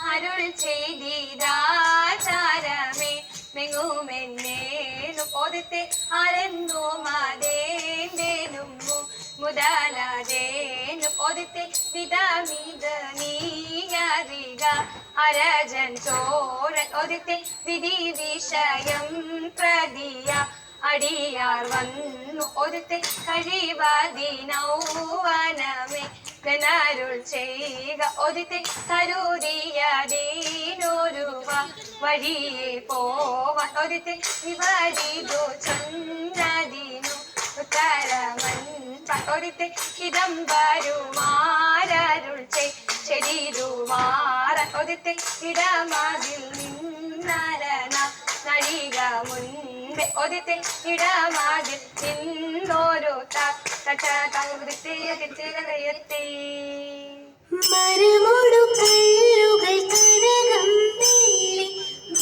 അരുൾ ചെയ്തിതാചാരമേ മെങ്ങുമെന്നേനു പൊതുത്തെ അരന്നു മതേന്തേനും മുതലാതേനു പൊതുത്തെ വിധമിത നീയറിക അരജൻ ചോരൻ ഒതുത്തെ വിധി വിഷയം പ്രതിയ അടിയാർ വന്നു ഒതുത്തെ കഴിവതിനൗവനമേ രുൾ ചെയ്യുക ഒതുത്തെ കരുതിയതീനൊരുവ വഴിയെ പോവാൻ ഒതുത്തെ വിപരീതു ചന്ദ്രദിനു ഉത്തരമൻ ഒതുത്തെ ഹിതം വരുമാരരുൾ ചെടിരുമാറൻ ഒതുത്തെ ഇടമതിൽ നിന്നരണ നടിക മുൻപെ ഒതുത്തെ ഇടമതിൽ നിന്നോരു മരമോടു കല്ലുകൾ കനകം വെള്ളി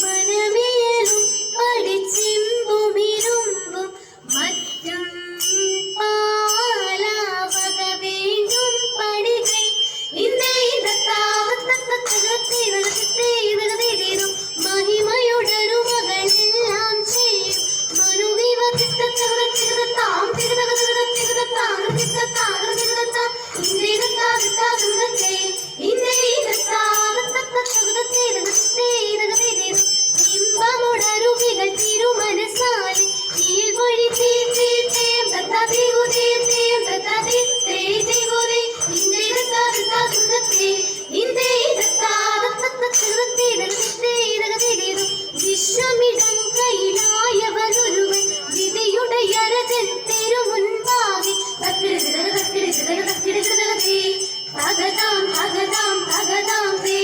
മനമിയലും പഠിച്ചിമ്പുമിരുമ്പും മറ്റും പാലാവക വേണ്ടും പടികை இந்த ഇതത്താവത്തീരും മഹിമയുടൊരു മകളെല്ലാം ചെയ്യും മനുവിവത്താം ഇമ്പമുടരുവികൾ തിരുമനസാലി കീഴ്വഴി വിശ്വമിടം കയ്യിലായവനൊരുവൻ വിധിയുടയരജൻ തിരുമുൻപാകെ ഭഗതാം ഭഗതാം ഭഗതാം വേ